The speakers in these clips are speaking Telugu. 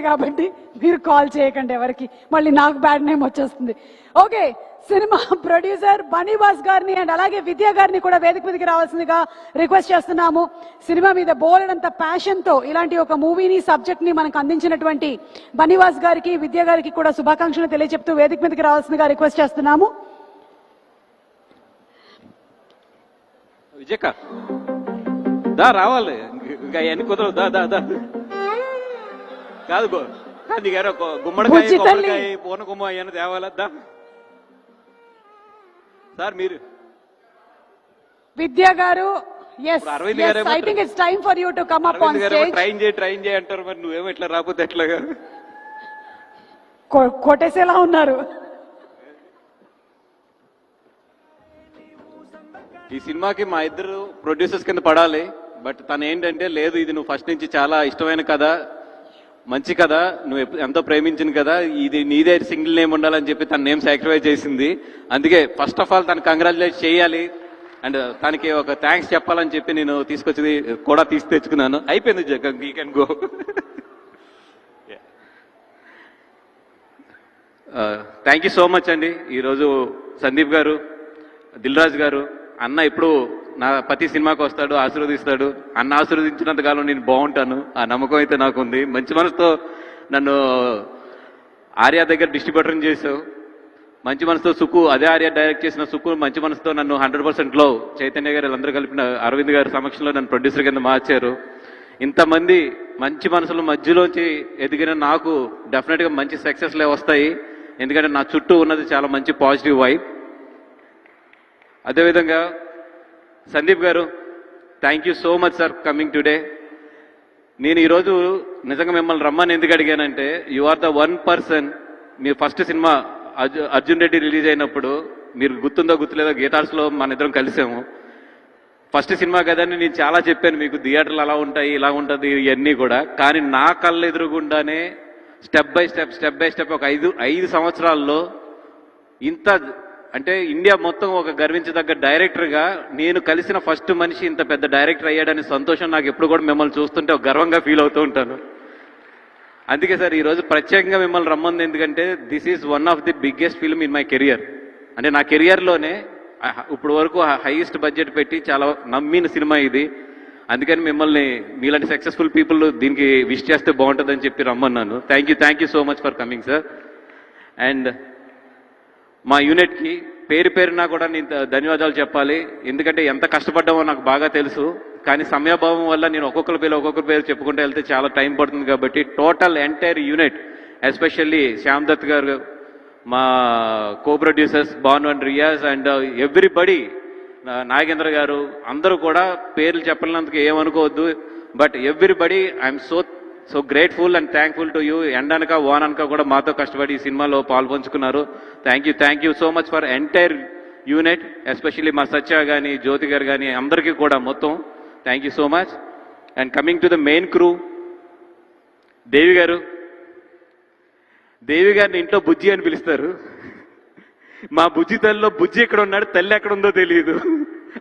కాబట్టి మీరు కాల్ చేయకండి ఎవరికి, మళ్ళీ నాకు బ్యాడ్ నేమ్ వచ్చేస్తుంది. ఓకే, సినిమా ప్రొడ్యూసర్ బనీవాస్ గారిని అండ్ అలాగే విద్యా గారిని కూడా వేదిక మీదకి రావాల్సిందిగా రిక్వెస్ట్ చేస్తున్నాము. సినిమా మీద బోలెడంత ప్యాషన్ తో ఇలాంటి ఒక మూవీని సబ్జెక్ట్ ని మనకు అందించినటువంటి బనీవాస్ గారికి విద్యా గారికి కూడా శుభాకాంక్షలు తెలియజెప్తూ వేదిక మీదకి రావాల్సిందిగా రిక్వెస్ట్ చేస్తున్నాము. విజయక్క దా రావాలి, ఇంకా ఎన్ని కుదరవు, దా దా దా కాదు కాదు గారు గుమ్మడికాయ కొబ్బరికాయ పూనకుమ్మ అవన్నీ తేవాలద్దా సార్. మీరు విద్యా గారు ట్రైన్ చేయి అంటారు, మరి నువ్వేమో ఇట్లా రాకపోతే ఎట్లాగా కొట్టేసేలా ఉన్నారు. ఈ సినిమాకి మా ఇద్దరు ప్రొడ్యూసర్స్ కింద పడాలి, బట్ తను ఏంటంటే లేదు ఇది నువ్వు ఫస్ట్ నుంచి చాలా ఇష్టమైన కథ, మంచి కథ, నువ్వు ఎంతో ప్రేమించిన కదా, ఇది నీదే సింగిల్ నేమ్ ఉండాలని చెప్పి తన నేమ్ సాక్రిఫైస్ చేసింది. అందుకే ఫస్ట్ ఆఫ్ ఆల్ తను కంగ్రాచులేట్ చేయాలి అండ్ తనకి ఒక థ్యాంక్స్ చెప్పాలని చెప్పి నేను తీసుకొచ్చి కూడా తీసి తెచ్చుకున్నాను. అయిపోయింది Jagan, you can go. Thank you so much అండి. ఈరోజు సందీప్ గారు, దిల్ రాజు గారు, అన్న ఇప్పుడు నా ప్రతి సినిమాకి వస్తాడు, ఆశీర్వదిస్తాడు. అన్న ఆశీర్వదించినంత కాలం నేను బాగుంటాను, ఆ నమ్మకం అయితే నాకు ఉంది. మంచి మనసుతో నన్ను ఆర్య దగ్గర డిస్ట్రిబ్యూటర్ని చేసావు, మంచి మనసుతో సుక్కు, అదే ఆర్య డైరెక్ట్ చేసిన సుక్కు మంచి మనసుతో నన్ను 100% లో చైతన్య గారు వీళ్ళందరూ కలిపిన అరవింద్ గారి సమక్షంలో నన్ను ప్రొడ్యూసర్ కింద మార్చారు. ఇంతమంది మంచి మనసుల మధ్యలోంచి ఎదిగిన నాకు డెఫినెట్గా మంచి సక్సెస్లే వస్తాయి, ఎందుకంటే నా చుట్టూ ఉన్నది చాలా మంచి పాజిటివ్ వైబ్. అదేవిధంగా సందీప్ గారు, thank you so much sir coming today. నేను ఈరోజు నిజంగా మిమ్మల్ని రమ్మని ఎందుకు అడిగానంటే, you are the one person. మీరు first cinema Arjun Reddy release అయినప్పుడు, మీరు గుర్తుందో గుర్తులేదో గీతార్స్లో మన ఇద్దరం కలిసాము. ఫస్ట్ సినిమా కదండి, నేను చాలా చెప్పాను మీకు థియేటర్లు అలా ఉంటాయి, ఇలా ఉంటుంది ఇవన్నీ కూడా. కానీ నా కళ్ళ ఎదురుగుండానే స్టెప్ బై స్టెప్ ఒక ఐదు సంవత్సరాల్లో ఇంత అంటే ఇండియా మొత్తం ఒక గర్వించదగ్గ డైరెక్టర్గా నేను కలిసిన ఫస్ట్ మనిషి ఇంత పెద్ద డైరెక్టర్ అయ్యాడనే సంతోషం నాకు ఎప్పుడు కూడా మిమ్మల్ని చూస్తుంటే ఒక గర్వంగా ఫీల్ అవుతూ ఉంటాను. అందుకే సార్ ఈరోజు ప్రత్యేకంగా మిమ్మల్ని రమ్మంది, ఎందుకంటే this is one of the biggest film in my career. అంటే నా కెరియర్లోనే ఇప్పుడు వరకు హైయెస్ట్ బడ్జెట్ పెట్టి చాలా నమ్మిన సినిమా ఇది. అందుకని మిమ్మల్ని మీలాంటి సక్సెస్ఫుల్ పీపుల్ దీనికి విష్ చేస్తే బాగుంటుందని చెప్పి రమ్మన్నాను. Thank you so much for coming sir. And మా యూనిట్కి పేరు పేరునా కూడా నేను ధన్యవాదాలు చెప్పాలి, ఎందుకంటే ఎంత కష్టపడ్డామో నాకు బాగా తెలుసు. కానీ సమయాభావం వల్ల నేను ఒక్కొక్కరి పేరు చెప్పుకుంటూ వెళ్తే చాలా టైం పడుతుంది. కాబట్టి total entire unit, especially Shyam Dutt గారు, మా co producers Bhanu and Riyaz and everybody, Nagendra గారు, అందరూ కూడా పేర్లు చెప్పలేనందుకు ఏమనుకోవద్దు. But everybody I'm so grateful and thankful to you. ఎండనక వాననక కూడా మాతో కష్టపడి ఈ సినిమాలో పాల్పంచుకున్నారు. Thank you so much for entire unit, especially మా సత్య కానీ జ్యోతి గారు కానీ అందరికీ కూడా మొత్తం thank you so much. And coming to the main crew, దేవి గారిని ఇంట్లో బుజ్జి అని పిలుస్తారు. మా బుజ్జి తల్లిలో బుజ్జి ఎక్కడ ఉన్నాడు, తల్లి ఎక్కడ ఉందో తెలియదు.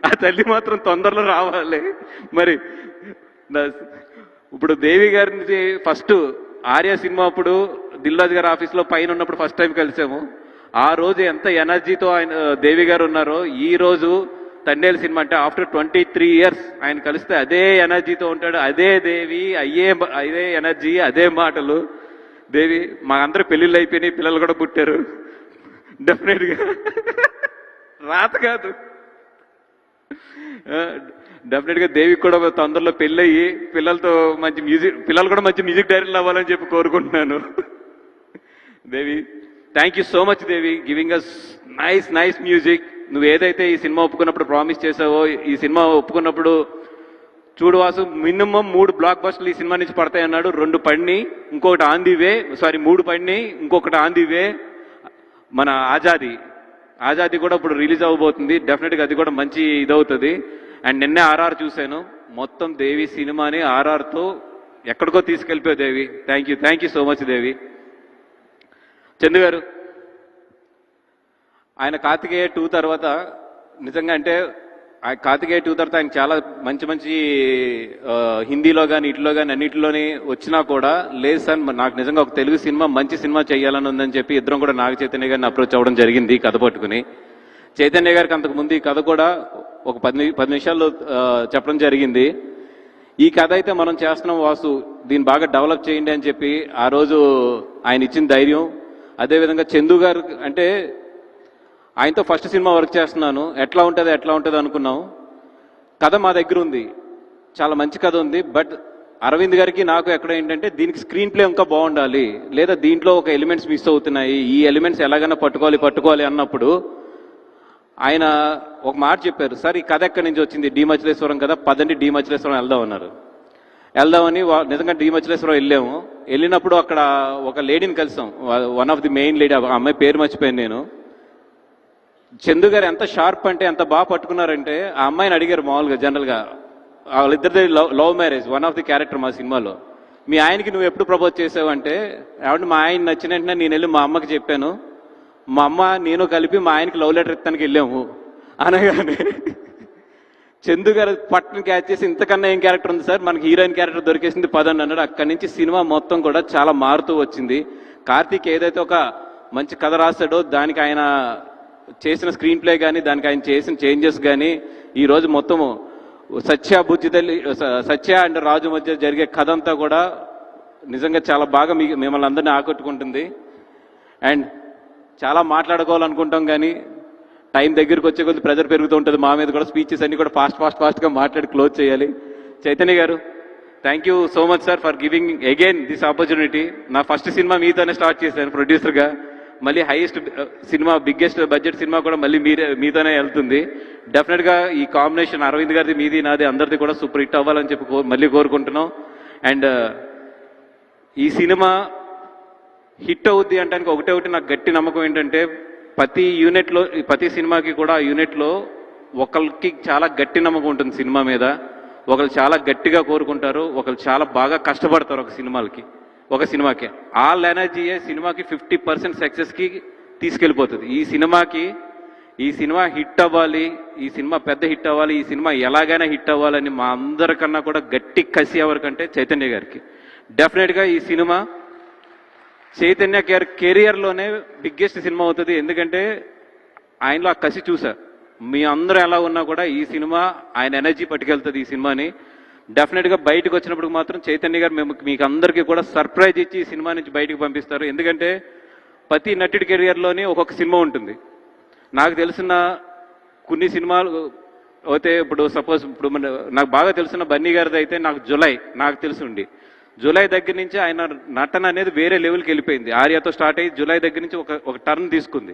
ఆ తల్లి మాత్రం తొందరలో రావాలి. మరి ఇప్పుడు దేవి గారిని ఫస్ట్ ఆర్య సినిమా అప్పుడు దిల్ రాజు గారి ఆఫీస్లో పైన ఉన్నప్పుడు ఫస్ట్ టైం కలిసాము. ఆ రోజు ఎంత ఎనర్జీతో ఆయన దేవి గారు ఉన్నారో, ఈ రోజు తండేలు సినిమా అంటే ఆఫ్టర్ 23 years ఆయన కలిస్తే అదే ఎనర్జీతో ఉంటాడు. అదే దేవి, అదే ఎనర్జీ, అదే మాటలు. దేవి, మా అందరూ పెళ్ళిళ్ళు అయిపోయినాయి, పిల్లలు కూడా పుట్టారు. డెఫినెట్గా రాత కాదు, డెఫినెట్గా దేవికి కూడా తొందరలో పెళ్ళయ్యి పిల్లలు కూడా మంచి మ్యూజిక్ డైరెక్టర్లు అవ్వాలని చెప్పి కోరుకుంటున్నాను. Devi, thank you so much Devi, giving us nice music. నువ్వు ఏదైతే ఈ సినిమా ఒప్పుకున్నప్పుడు ప్రామిస్ చేసావో, ఈ సినిమా ఒప్పుకున్నప్పుడు చూడు వాసు మినిమం 3 బ్లాక్ బస్టర్లు ఈ సినిమా నుంచి పడతాయి అన్నాడు. 2 పడిని, ఇంకొకటి ఆన్ ది వే, 3 పడిని, ఇంకొకటి ఆన్ ది వే. మన ఆజాదీ కూడా ఇప్పుడు రిలీజ్ అవ్వబోతుంది. డెఫినెట్గా అది కూడా మంచి ఇదవుతుంది. అండ్ నిన్నే ఆర్ఆర్ చూశాను, మొత్తం దేవి సినిమాని ఆర్ఆర్తో ఎక్కడికో తీసుకెళ్ళిపోయావు దేవి. థ్యాంక్ యూ సో మచ్ దేవి. చందు గారు, ఆయన కార్తికేయ 2 తర్వాత నిజంగా అంటే కార్తికేయ 2 తర్వాత ఆయన చాలా మంచి మంచి హిందీలో కానీ ఇట్లో కానీ అన్నింటిలోని వచ్చినా కూడా లేదు సార్ నాకు నిజంగా ఒక తెలుగు సినిమా మంచి సినిమా చేయాలని ఉందని చెప్పి ఇద్దరం కూడా నాగ చైతన్య గారిని అప్రోచ్ అవ్వడం జరిగింది కథ పట్టుకుని. చైతన్య గారికి అంతకు ముందు ఈ కథ కూడా ఒక 10 నిమిషాల్లో చెప్పడం జరిగింది. ఈ కథ అయితే మనం చేస్తున్నాం వాసు, దీన్ని బాగా డెవలప్ చేయండి అని చెప్పి ఆ రోజు ఆయన ఇచ్చిన ధైర్యం. అదేవిధంగా చందు గారు అంటే ఆయనతో ఫస్ట్ సినిమా వర్క్ చేస్తున్నాను, ఎట్లా ఉంటుంది అనుకున్నాం. కథ మా దగ్గర ఉంది, చాలా మంచి కథ ఉంది. బట్ అరవింద్ గారికి నాకు ఎక్కడ ఏంటంటే దీనికి స్క్రీన్ ప్లే ఇంకా బాగుండాలి, లేదా దీంట్లో ఒక ఎలిమెంట్స్ మిస్ అవుతున్నాయి, ఈ ఎలిమెంట్స్ ఎలాగైనా పట్టుకోవాలి అన్నప్పుడు ఆయన ఒక మాట చెప్పారు, సార్ ఈ కథ ఎక్కడి నుంచి వచ్చింది, మచిలేశ్వరం కదా, పదండి మచిలేశ్వరం వెళ్దాం అన్నారు. వెళ్దామని నిజంగా మచిలేశ్వరం వెళ్ళాము. వెళ్ళినప్పుడు అక్కడ ఒక లేడీని కలిసాం, one of the main lady, ఆ అమ్మాయి పేరు మర్చిపోయాను నేను. చందు గారు ఎంత షార్ప్ అంటే ఎంత బాగా పట్టుకున్నారంటే ఆ అమ్మాయిని అడిగారు మామూలుగా జనరల్గా, వాళ్ళిద్దరిది love marriage, one of the character మా సినిమాలో. మీ ఆయనకి నువ్వు ఎప్పుడు ప్రపోజ్ చేసావు అంటే, ఏమంటే మా ఆయన నచ్చిన వెంటనే నేను వెళ్ళి మా అమ్మకి చెప్పాను, మా అమ్మ నేను కలిపి మా ఆయనకి లవ్ లెటర్ ఇస్తానికి వెళ్ళాము అనగానే చందు గారు పట్టును క్యాచ్ చేసి ఇంతకన్నా ఏం క్యారెక్టర్ ఉంది సార్, మనకి హీరోయిన్ క్యారెక్టర్ దొరికేసింది పదండి అన్నాడు. అక్కడి నుంచి సినిమా మొత్తం కూడా చాలా మారుతూ వచ్చింది. కార్తీక్ ఏదైతే ఒక మంచి కథ రాశాడో దానికి ఆయన చేసిన స్క్రీన్ ప్లే కానీ దానికి ఆయన చేసిన చేంజెస్ కానీ ఈరోజు మొత్తము సత్య అండ్ రాజు మధ్య జరిగే కథ అంతా కూడా నిజంగా చాలా బాగా మిమ్మల్ని అందరినీ ఆకట్టుకుంటుంది. అండ్ చాలా మాట్లాడుకోవాలనుకుంటాం కానీ టైం దగ్గరికి వచ్చే కొద్ది ప్రెజర్ పెరుగుతూ ఉంటుంది మా మీద కూడా. స్పీచెస్ అన్ని కూడా ఫాస్ట్గా మాట్లాడి క్లోజ్ చేయాలి. చైతన్య గారు, thank you so much sir for giving again this opportunity. నా ఫస్ట్ సినిమా మీతోనే స్టార్ట్ చేశాను ప్రొడ్యూసర్గా, మళ్ళీ highest cinema, biggest budget cinema కూడా మళ్ళీ మీతోనే వెళ్తుంది. డెఫినెట్గా ఈ కాంబినేషన్ అరవింద్ గారిది మీది నాది అందరిది కూడా సూపర్ హిట్ అవ్వాలని చెప్పి మళ్ళీ కోరుకుంటున్నాం. అండ్ ఈ సినిమా హిట్ అవుద్ది అంటానికి ఒకటి నాకు గట్టి నమ్మకం ఏంటంటే, ప్రతి సినిమాకి కూడా ఆ యూనిట్లో ఒకరికి చాలా గట్టి నమ్మకం ఉంటుంది సినిమా మీద, ఒకరు చాలా గట్టిగా కోరుకుంటారు, ఒకరు చాలా బాగా కష్టపడతారు ఒక సినిమాకి. ఆల్ ఎనర్జీయే సినిమాకి 50% సక్సెస్కి తీసుకెళ్ళిపోతుంది. ఈ సినిమా హిట్ అవ్వాలి, ఈ సినిమా పెద్ద హిట్ అవ్వాలి, ఈ సినిమా ఎలాగైనా హిట్ అవ్వాలని మా అందరికన్నా కూడా గట్టి కసి ఎవరికంటే చైతన్య గారికి. డెఫినెట్గా ఈ సినిమా చైతన్య గారి కెరియర్లోనే బిగ్గెస్ట్ సినిమా అవుతుంది. ఎందుకంటే ఆయనలో ఆ కసి చూసా, మీ అందరూ ఎలా ఉన్నా కూడా ఈ సినిమా ఆయన ఎనర్జీ పట్టుకెళ్తుంది ఈ సినిమాని. డెఫినెట్గా బయటకు వచ్చినప్పుడు మాత్రం చైతన్య గారు మీకు అందరికీ కూడా సర్ప్రైజ్ ఇచ్చి ఈ సినిమా నుంచి బయటకు పంపిస్తారు. ఎందుకంటే ప్రతి నటుడి కెరియర్లోనే ఒక్కొక్క సినిమా ఉంటుంది. నాకు తెలిసిన కొన్ని సినిమాలు అయితే ఇప్పుడు సపోజ్ నాకు బాగా తెలిసిన బన్నీ గారిది అయితే నాకు నాకు తెలిసి జూలై దగ్గర నుంచి ఆయన నటన అనేది వేరే లెవెల్కి వెళ్ళిపోయింది. ఆర్యాతో స్టార్ట్ అయ్యి జూలై దగ్గర నుంచి ఒక టర్న్ తీసుకుంది.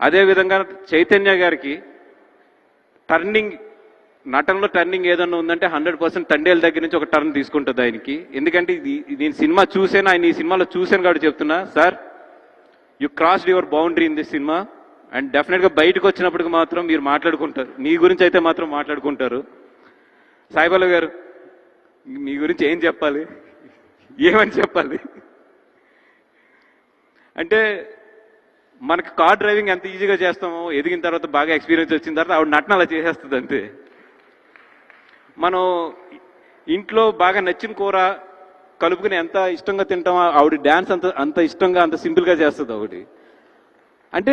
అదేవిధంగా చైతన్య గారికి నటనలో టర్నింగ్ ఏదన్నా ఉందంటే 100% తండేల దగ్గర నుంచి ఒక టర్న్ తీసుకుంటుంది ఆయనకి. ఎందుకంటే నేను సినిమా చూసాను, ఆయన ఈ సినిమాలో చూశాను కాబట్టి చెప్తున్నా, sir you crossed your boundary in this cinema. And డెఫినెట్గా బయటకు వచ్చినప్పటికి మాత్రం మీరు మాట్లాడుకుంటారు, మీ గురించి అయితే మాత్రం మాట్లాడుకుంటారు. సాయిబాబా గారు, మీ గురించి ఏం చెప్పాలి, ఏమని చెప్పాలి అంటే, మనకు కార్ డ్రైవింగ్ ఎంత ఈజీగా చేస్తామో ఎదిగిన తర్వాత బాగా ఎక్స్పీరియన్స్ వచ్చిన తర్వాత ఆవిడ నటన అలా చేసేస్తుంది అంతే. మనం ఇంట్లో బాగా నచ్చిన కూర కలుపుకుని ఎంత ఇష్టంగా తింటామో ఆవిడ డ్యాన్స్ అంత ఇష్టంగా అంత సింపుల్గా చేస్తుంది ఆవిడ. అంటే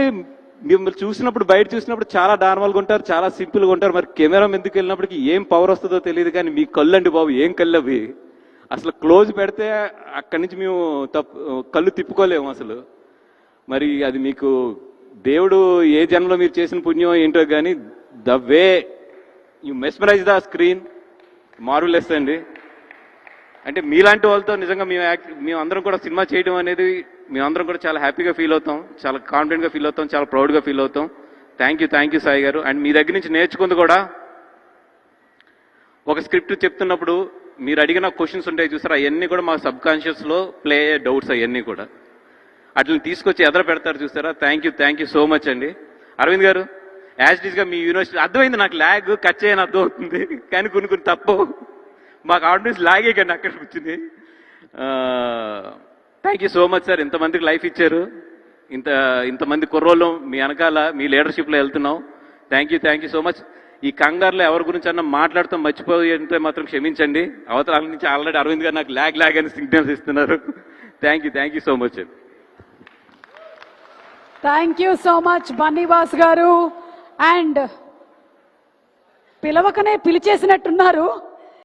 మిమ్మల్ని చూసినప్పుడు బయట చూసినప్పుడు చాలా నార్మల్గా ఉంటారు, చాలా సింపుల్గా ఉంటారు. మరి కెమెరా ఎందుకు వెళ్ళినప్పటికీ ఏం పవర్ వస్తుందో తెలియదు. కానీ మీ కళ్ళు అండి బాబు, ఏం కళ్ళు అవి, అసలు క్లోజ్ పెడితే అక్కడి నుంచి మేము కళ్ళు తిప్పుకోలేము అసలు. మరి అది మీకు దేవుడు ఏ జన్మలో మీరు చేసిన పుణ్యం ఏంటో కానీ the way you mesmerise the screen marvellous అండి. అంటే మీలాంటి వాళ్ళతో నిజంగా మేము అందరం కూడా సినిమా చేయడం అనేది మేమందరం కూడా చాలా హ్యాపీగా ఫీల్ అవుతాం, చాలా కాన్ఫిడెంట్గా ఫీల్ అవుతాం, చాలా ప్రౌడ్గా ఫీల్ అవుతాం. థ్యాంక్ యూ సాయి గారు. అండ్ మీ దగ్గర నుంచి నేర్చుకుంది కూడా, ఒక స్క్రిప్ట్ చెప్తున్నప్పుడు మీరు అడిగిన క్వశ్చన్స్ ఉంటాయి చూసారా, అవన్నీ కూడా మా సబ్ కాన్షియస్లో ప్లే అయ్యే డౌట్స్ అవన్నీ కూడా అట్లని తీసుకొచ్చి ఎదర పెడతారు చూసారా. థ్యాంక్ యూ సో మచ్ అండి. అరవింద్ గారు, యాజ్ ఇట్ ఈస్గా మీ యూనివర్సిటీ అర్థమైంది నాకు, ల్యాగ్ కట్ చేయని అర్థం అవుతుంది కానీ కొన్ని తప్పు మాకు ఆడియన్స్ లాగే కానీ అక్కడ కూర్చుని. Thank you so much sir, ఇంతమందికి లైఫ్ ఇచ్చారు, ఇంతమంది కుర్రోళ్ళు మీ వెనకాల మీ లీడర్షిప్లో వెళ్తున్నాం. Thank you so much. ఈ కంగారులో ఎవరి గురించి అన్నా మాట్లాడుతూ మర్చిపోయి అంటే మాత్రం క్షమించండి. అవతల నుంచి ఆల్రెడీ అరవింద్ గారు నాకు ల్యాగ్ అని సిగ్నల్స్ ఇస్తున్నారు. Thank you so much. Thank you so much Bunny Vas గారు. అండ్ పిలవకనే పిలిచేసినట్టున్నారు.